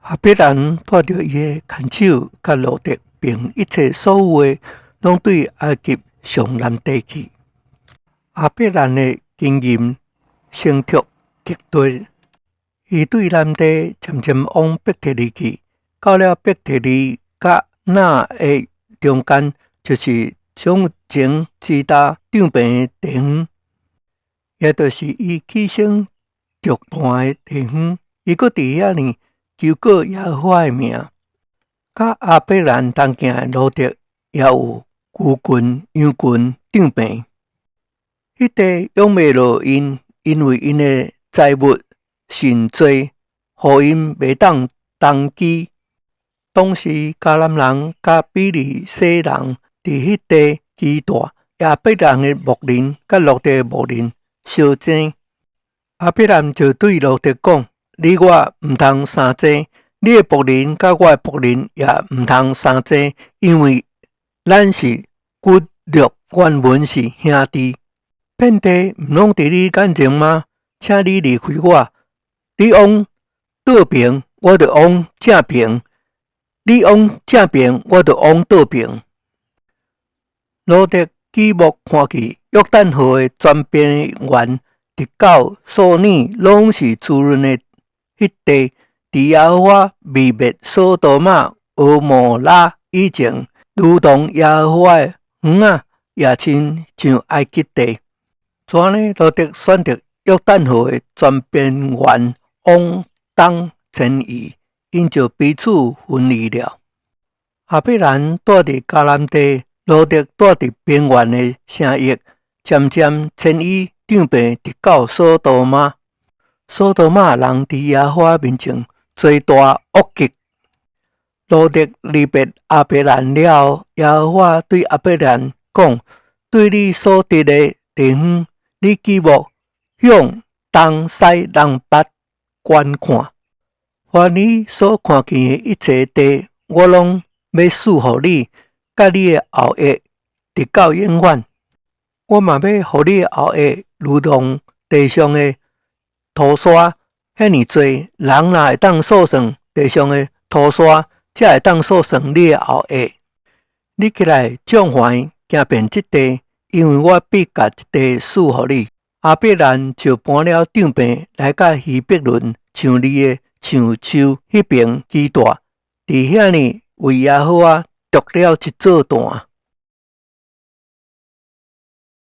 亚伯兰带着伊的牵手，甲罗德并一切所有的，拢对埃及上南地去。亚伯兰的经验成熟极大，伊对南地渐渐往伯特利去，到了伯特利甲那的中间，就是从前支搭长平的地方，也就是伊起身着断的地方。伊搁伫遐呢求告耶和华的名，甲亚伯兰同行的罗德也有牛群、羊群长平。迄地用袂落因，因为因的财物甚多，互因袂当当机。当时迦南人甲比利洗人伫迄地期大，亚伯兰的牧人甲罗德的牧人相争。亚伯兰就对罗德讲：你我毋通相争，你的牧人甲我的牧人也毋通相争，因为咱是骨肉原本是兄弟。遍地毋拢伫你眼前吗？请你离开我。你往倒边，我就往正边；你往正边，我就往倒边。罗德举目看去，约旦河的全边沿，直到索尼，拢是滋润的迄地。伫耶和华未灭所多玛、蛾摩拉以前，如同耶和华的园仔，也亲像埃及地。怎呢？罗德选择约旦河的全边沿往东迁移，因就彼此分离了。亚伯兰住伫迦南地，罗德住伫边缘的城邑，渐渐迁移长平，直到所多玛。所多玛人伫耶和华面前做大恶极。罗德离别亚伯兰了后，耶和华对亚伯兰讲：对你所得的地方，你举目向东西南北观看，凡你所看见的一切地，我拢要赐予你，甲你的后裔，直到永远。我嘛要予你的后裔，如同地上的土沙，遐尼多人若会当数算地上的土沙，才会当数算你的后裔。你起来壮怀，行遍这地，因为我必甲这地赐予你。亚伯兰就搬了长平来到希伯伦，像你的橡树迄边基大，伫遐呢为耶和华筑了一座坛。